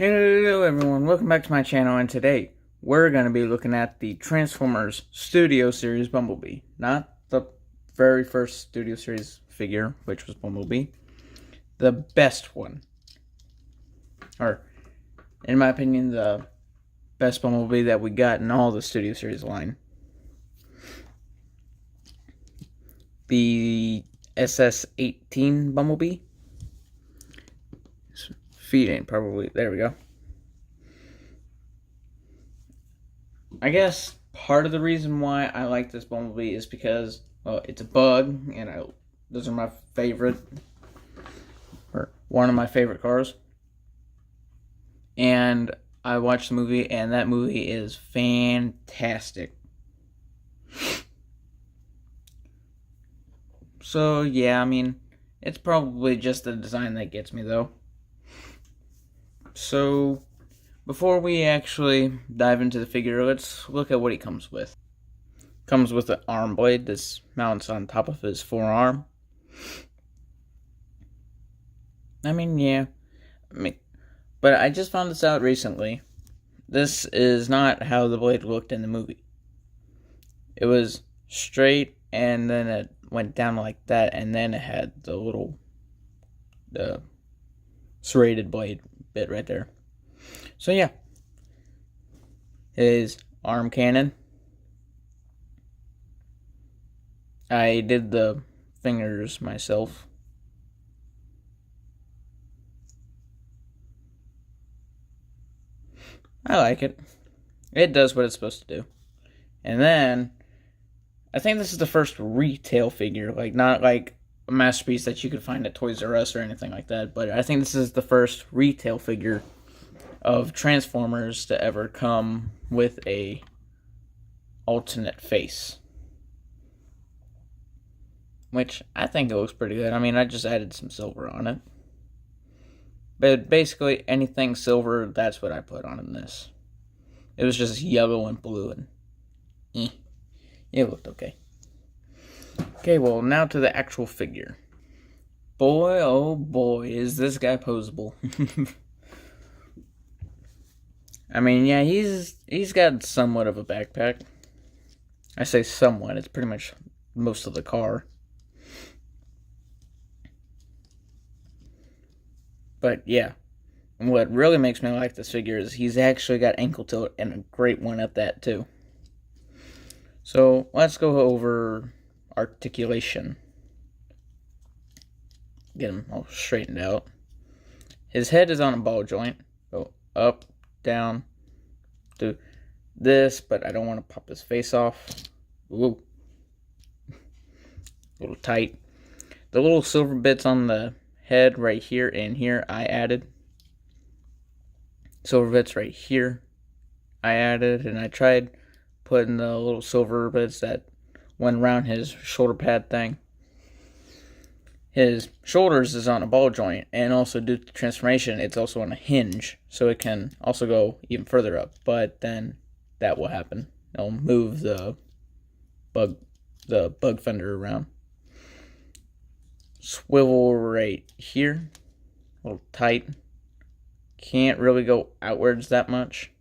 Hello everyone, welcome back to my channel, and today we're going to be looking at the Transformers Studio Series Bumblebee. Not the very first Studio Series figure, which was Bumblebee. The best one. Or, in my opinion, the best Bumblebee that we got in all the Studio Series line. The ss-18 Bumblebee. Feet ain't probably, there we go. I guess part of the reason why I like this Bumblebee is because, well, it's a bug, and those are my favorite, or one of my favorite cars. And I watched the movie, and that movie is fantastic. So, yeah, I mean, it's probably just the design that gets me, though. So, before we actually dive into the figure, let's look at what he comes with. Comes with an arm blade. This mounts on top of his forearm. I mean, yeah. But I just found this out recently. This is not how the blade looked in the movie. It was straight, and then it went down like that, and then it had the little serrated blade bit right there. So yeah, his arm cannon. I did the fingers myself. I like it. It does what it's supposed to do. And then, I think this is the first retail figure, like not like a masterpiece that you could find at Toys R Us or anything like that, but I think this is the first retail figure of Transformers to ever come with a alternate face. Which, I think it looks pretty good. I mean, I just added some silver on it. But basically, anything silver, that's what I put on in this. It was just yellow and blue, and it looked okay. Okay, well, now to the actual figure. Boy, oh boy, is this guy posable. I mean, yeah, he's got somewhat of a backpack. I say somewhat, it's pretty much most of the car. But yeah, what really makes me like this figure is he's actually got ankle tilt, and a great one at that too. So let's go over articulation. Get him all straightened out. His head is on a ball joint. Go up, down, do this, but I don't want to pop his face off. Ooh. A little tight. The little silver bits on the head right here and here I added. Silver bits right here I added, and I tried putting the little silver bits that went around his shoulder pad thing. His shoulders is on a ball joint, and also due to transformation, it's also on a hinge, so it can also go even further up. But then that will happen. It'll move the bug fender around. Swivel right here, a little tight. Can't really go outwards that much.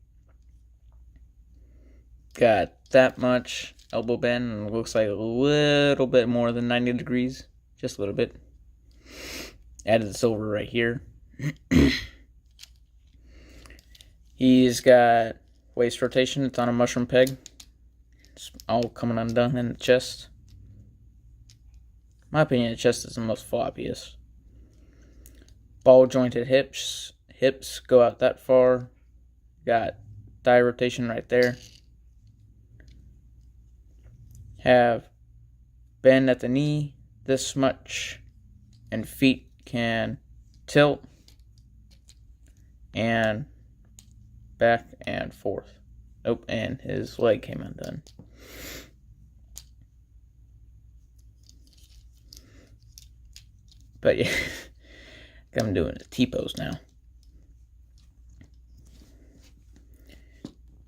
Got that much elbow bend, and it looks like a little bit more than 90 degrees. Just a little bit. Added the silver right here. He's got waist rotation. It's on a mushroom peg. It's all coming undone in the chest. In my opinion, the chest is the most floppiest. Ball jointed hips. Hips go out that far. Got thigh rotation right there. Have bend at the knee this much, and feet can tilt and back and forth. Oh, and his leg came undone. But yeah, I'm doing a T-pose now.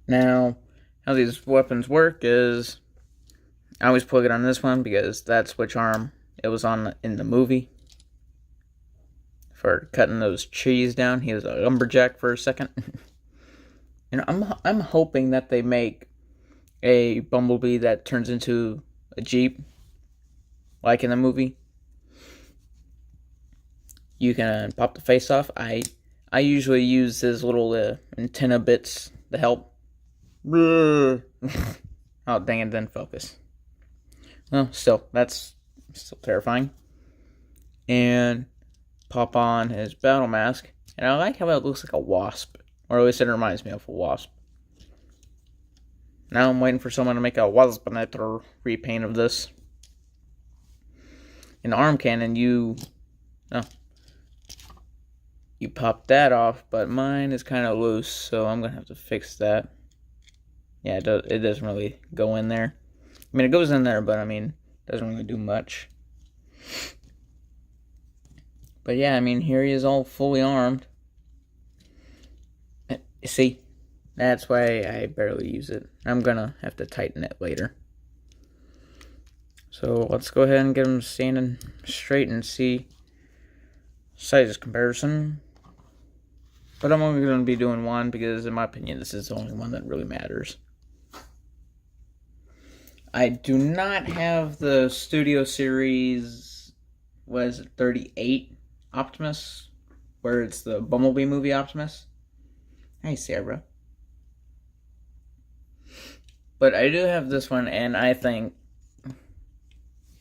Now, how these weapons work is, I always plug it on this one because that's which arm it was on in the movie. for cutting those trees down. He was a lumberjack for a second. And I'm hoping that they make a Bumblebee that turns into a Jeep, like in the movie. You can pop the face off. I usually use his little antenna bits to help. Oh, dang it, didn't focus. Well, still, that's still terrifying. And pop on his battle mask. And I like how it looks like a wasp. Or at least it reminds me of a wasp. Now I'm waiting for someone to make a waspinator repaint of this. In the arm cannon, you pop that off, but mine is kind of loose, so I'm going to have to fix that. Yeah, it doesn't really go in there. I mean, it goes in there, but I mean, it doesn't really do much. But yeah, I mean, here he is all fully armed. See, that's why I barely use it. I'm going to have to tighten it later. So let's go ahead and get him standing straight and see size comparison. But I'm only going to be doing one because, in my opinion, this is the only one that really matters. I do not have the Studio Series, what is it, 38 Optimus, where it's the Bumblebee movie Optimus. Hey, Sarah. But I do have this one, and I think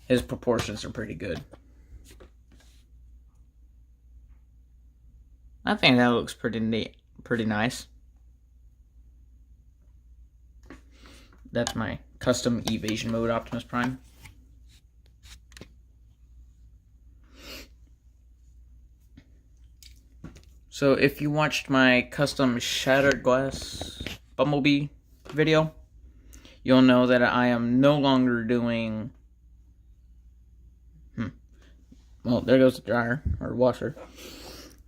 his proportions are pretty good. I think that looks pretty neat, pretty nice. That's my custom evasion mode Optimus Prime. So if you watched my custom shattered glass Bumblebee video, you'll know that I am no longer doing... Well, there goes the dryer, or washer.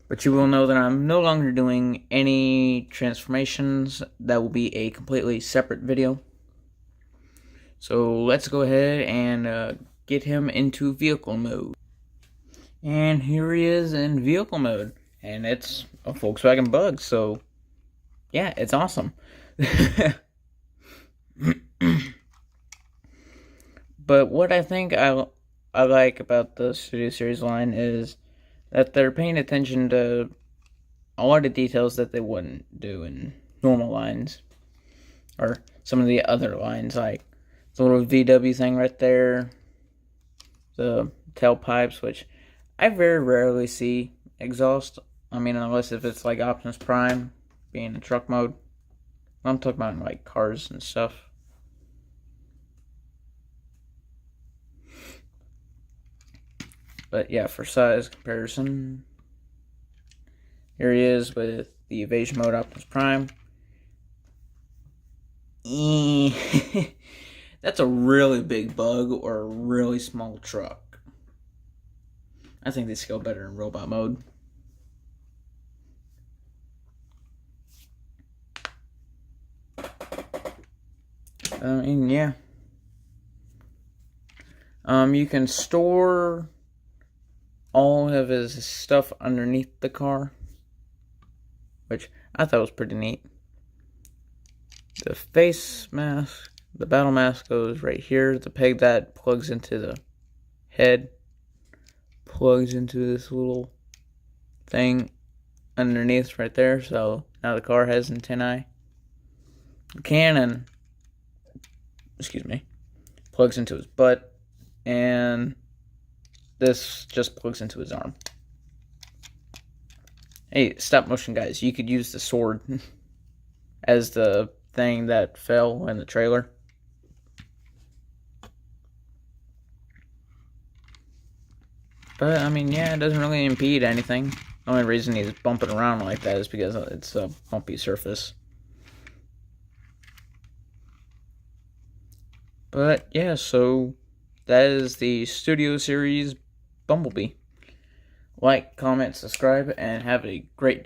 But you will know that I'm no longer doing any transformations. That will be a completely separate video. So let's go ahead and get him into vehicle mode. And here he is in vehicle mode. And it's a Volkswagen Bug, so yeah, it's awesome. But what I think I like about the Studio Series line is that they're paying attention to a lot of details that they wouldn't do in normal lines. Or some of the other lines, like the little VW thing right there. The tailpipes, which I very rarely see exhaust. I mean, unless if it's like Optimus Prime being in truck mode. I'm talking about like cars and stuff. But yeah, for size comparison, here he is with the evasion mode Optimus Prime. That's a really big bug or a really small truck. I think they scale better in robot mode. And yeah. You can store all of his stuff underneath the car, which I thought was pretty neat. The face mask, the battle mask goes right here. The peg that plugs into the head plugs into this little thing underneath right there. So now the car has antennae. The cannon, plugs into his butt, and this just plugs into his arm. Hey, stop motion guys, you could use the sword as the thing that fell in the trailer. But, I mean, yeah, it doesn't really impede anything. The only reason he's bumping around like that is because it's a bumpy surface. But, yeah, so that is the Studio Series Bumblebee. Like, comment, subscribe, and have a great day.